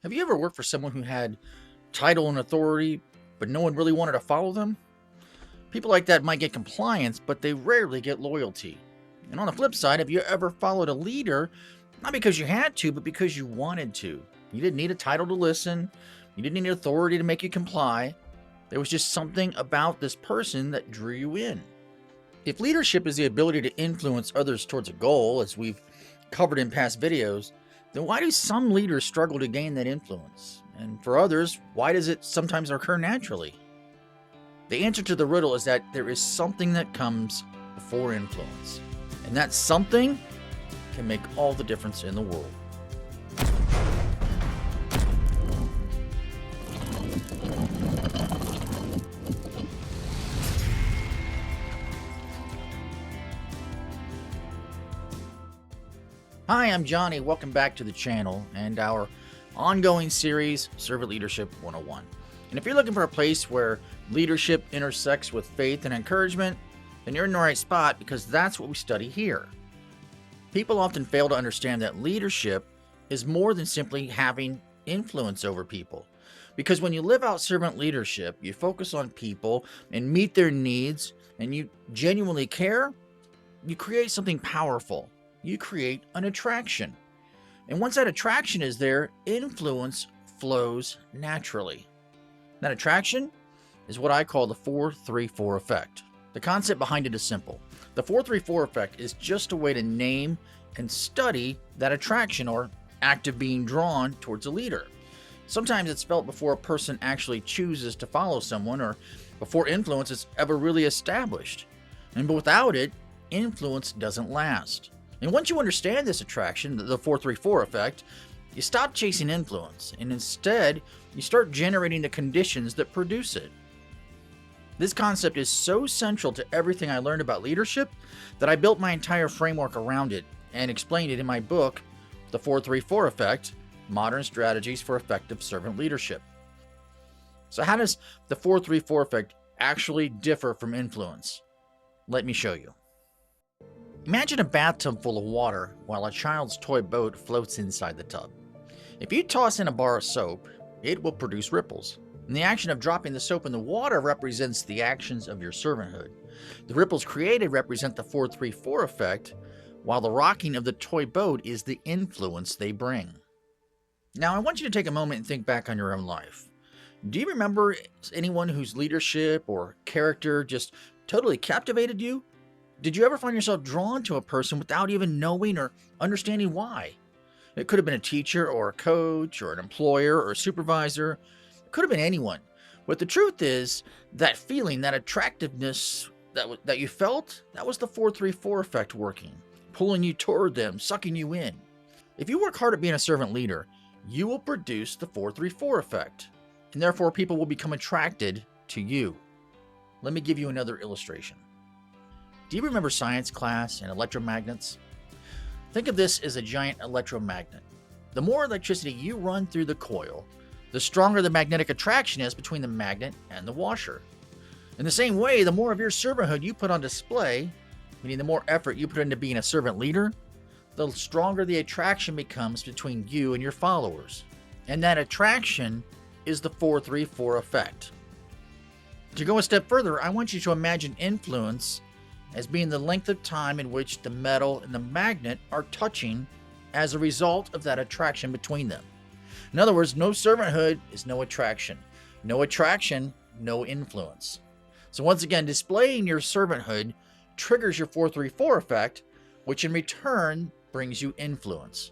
Have you ever worked for someone who had title and authority, but no one really wanted to follow them? People like that might get compliance, but they rarely get loyalty. And on the flip side, have you ever followed a leader, not because you had to, but because you wanted to? You didn't need a title to listen, you didn't need authority to make you comply. There was just something about this person that drew you in. If leadership is the ability to influence others towards a goal, as we've covered in past videos, then why do some leaders struggle to gain that influence? And for others, why does it sometimes occur naturally? The answer to the riddle is that there is something that comes before influence. And that something can make all the difference in the world. Hi, I'm Johnny. Welcome back to the channel and our ongoing series, Servant Leadership 101. And if you're looking for a place where leadership intersects with faith and encouragement, then you're in the right spot, because that's what we study here. People often fail to understand that leadership is more than simply having influence over people. Because when you live out servant leadership, you focus on people and meet their needs, and you genuinely care, you create something powerful. You create an attraction. And once that attraction is there, influence flows naturally. That attraction is what I call the 4-3-4 effect. The concept behind it is simple. The 4-3-4 effect is just a way to name and study that attraction or act of being drawn towards a leader. Sometimes it's felt before a person actually chooses to follow someone, or before influence is ever really established. And without it, influence doesn't last. And once you understand this attraction, the 4-3-4 effect, you stop chasing influence, and instead, you start generating the conditions that produce it. This concept is so central to everything I learned about leadership that I built my entire framework around it and explained it in my book, The 4-3-4 Effect: Modern Strategies for Effective Servant Leadership. So how does the 4-3-4 effect actually differ from influence? Let me show you. Imagine a bathtub full of water while a child's toy boat floats inside the tub. If you toss in a bar of soap, it will produce ripples. And the action of dropping the soap in the water represents the actions of your servanthood. The ripples created represent the 4-3-4 effect, while the rocking of the toy boat is the influence they bring. Now, I want you to take a moment and think back on your own life. Do you remember anyone whose leadership or character just totally captivated you? Did you ever find yourself drawn to a person without even knowing or understanding why? It could have been a teacher or a coach or an employer or a supervisor. It could have been anyone. But the truth is, that feeling, that attractiveness that you felt, that was the 4-3-4 effect working, pulling you toward them, sucking you in. If you work hard at being a servant leader, you will produce the 4-3-4 effect, and therefore people will become attracted to you. Let me give you another illustration. Do you remember science class and electromagnets? Think of this as a giant electromagnet. The more electricity you run through the coil, the stronger the magnetic attraction is between the magnet and the washer. In the same way, the more of your servanthood you put on display, meaning the more effort you put into being a servant leader, the stronger the attraction becomes between you and your followers. And that attraction is the 4-3-4 effect. To go a step further, I want you to imagine influence as being the length of time in which the metal and the magnet are touching as a result of that attraction between them. In other words, no servanthood is no attraction. No attraction, no influence. So once again, displaying your servanthood triggers your 4-3-4 effect, which in return brings you influence.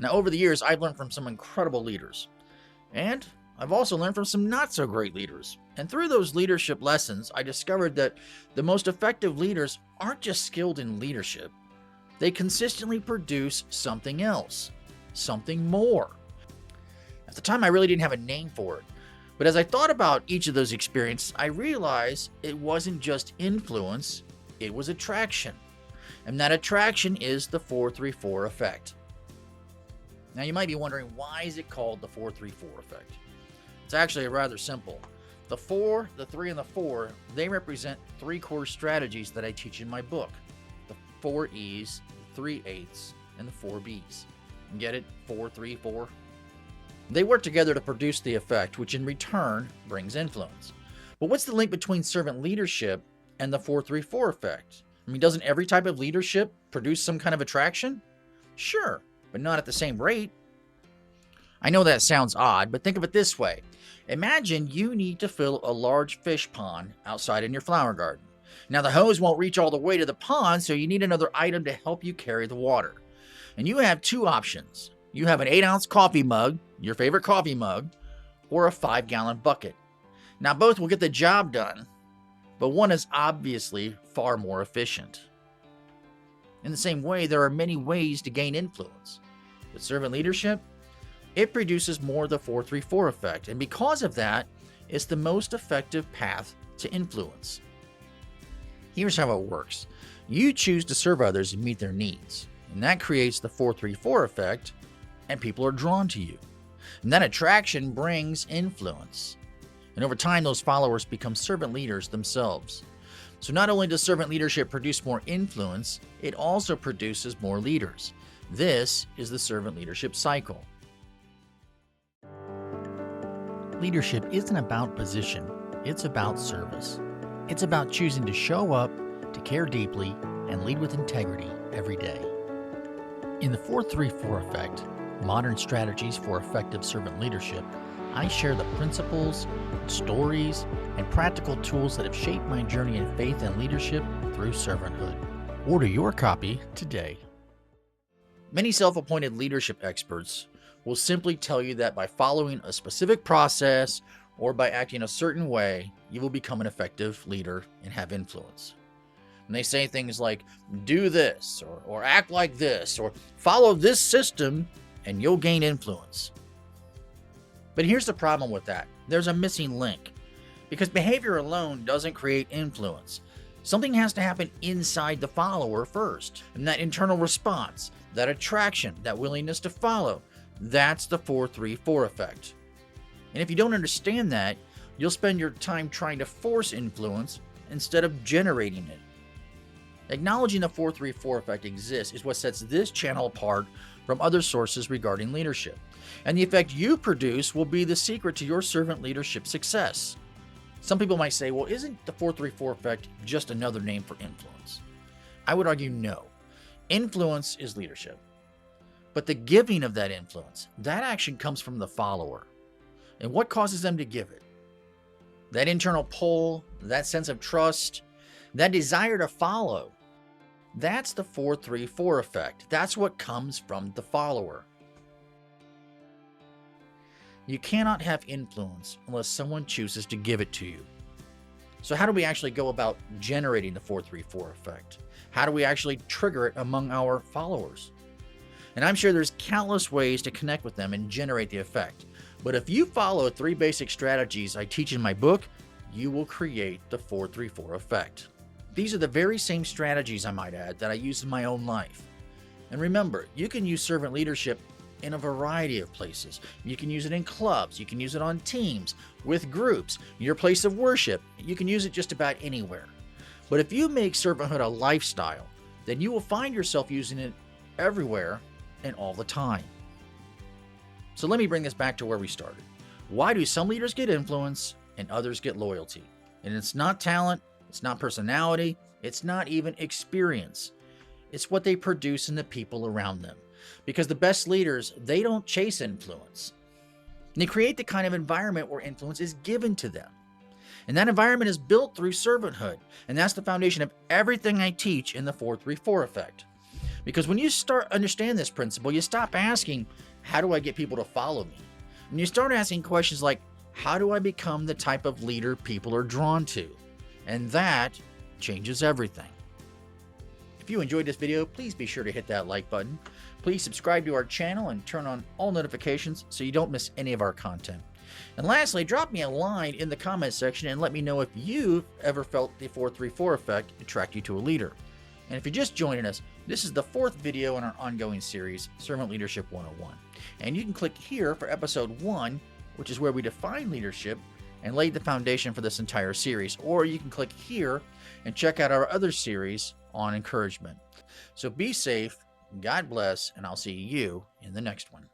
Now, over the years, I've learned from some incredible leaders. And I've also learned from some not so great leaders. And through those leadership lessons, I discovered that the most effective leaders aren't just skilled in leadership. They consistently produce something else, something more. At the time, I really didn't have a name for it. But as I thought about each of those experiences, I realized it wasn't just influence, it was attraction. And that attraction is the 4-3-4 effect. Now, you might be wondering, why is it called the 4-3-4 effect? It's actually rather simple. The 4, the 3, and the 4, they represent 3 core strategies that I teach in my book. The 4 E's, the 3 8's, and the 4 B's. Get it? 4-3-4. They work together to produce the effect, which in return brings influence. But what's the link between servant leadership and the 4-3-4 effect? I mean, doesn't every type of leadership produce some kind of attraction? Sure, but not at the same rate. I know that sounds odd, but think of it this way. Imagine you need to fill a large fish pond outside in your flower garden. Now the hose won't reach all the way to the pond, so you need another item to help you carry the water. And you have two options. You have an 8-ounce coffee mug, your favorite coffee mug, or a 5-gallon bucket. Now both will get the job done, but one is obviously far more efficient. In the same way, there are many ways to gain influence. With servant leadership, it produces more of the 4-3-4 effect, and because of that, it's the most effective path to influence. Here's how it works. You choose to serve others and meet their needs, and that creates the 4-3-4 effect, and people are drawn to you. And that attraction brings influence. And over time, those followers become servant leaders themselves. So not only does servant leadership produce more influence, it also produces more leaders. This is the servant leadership cycle. Leadership isn't about position, it's about service. It's about choosing to show up, to care deeply, and lead with integrity every day. In the 4-3-4 effect, Modern Strategies for Effective Servant Leadership, I share the principles, stories, and practical tools that have shaped my journey in faith and leadership through servanthood. Order your copy today. Many self-appointed leadership experts will simply tell you that by following a specific process or by acting a certain way, you will become an effective leader and have influence. And they say things like, do this, or act like this, or follow this system, and you'll gain influence. But here's the problem with that. There's a missing link. Because behavior alone doesn't create influence. Something has to happen inside the follower first. And that internal response, that attraction, that willingness to follow, that's the 4-3-4 effect. And if you don't understand that, you'll spend your time trying to force influence instead of generating it. Acknowledging the 4-3-4 effect exists is what sets this channel apart from other sources regarding leadership. And the effect you produce will be the secret to your servant leadership success. Some people might say, well, isn't the 4-3-4 effect just another name for influence? I would argue no. Influence is leadership. But the giving of that influence, that action comes from the follower. And what causes them to give it? That internal pull, that sense of trust, that desire to follow. That's the 4-3-4 effect. That's what comes from the follower. You cannot have influence unless someone chooses to give it to you. So how do we actually go about generating the 4-3-4 effect? How do we actually trigger it among our followers? And I'm sure there's countless ways to connect with them and generate the effect. But if you follow 3 basic strategies I teach in my book, you will create the 4-3-4 effect. These are the very same strategies, I might add, that I use in my own life. And remember, you can use servant leadership in a variety of places. You can use it in clubs, you can use it on teams, with groups, your place of worship. You can use it just about anywhere. But if you make servanthood a lifestyle, then you will find yourself using it everywhere and all the time. So let me bring this back to where we started. Why do some leaders get influence and others get loyalty? And it's not talent, it's not personality, it's not even experience. It's what they produce in the people around them. Because the best leaders, they don't chase influence. They create the kind of environment where influence is given to them. And that environment is built through servanthood. And that's the foundation of everything I teach in the 4-3-4 effect. Because when you start understand this principle, you stop asking, how do I get people to follow me? And you start asking questions like, how do I become the type of leader people are drawn to? And that changes everything. If you enjoyed this video, please be sure to hit that like button. Please subscribe to our channel and turn on all notifications so you don't miss any of our content. And lastly, drop me a line in the comment section and let me know if you've ever felt the 4-3-4 effect attract you to a leader. And if you're just joining us, this is the 4th video in our ongoing series, Servant Leadership 101. And you can click here for episode 1, which is where we define leadership and laid the foundation for this entire series. Or you can click here and check out our other series on encouragement. So be safe, God bless, and I'll see you in the next one.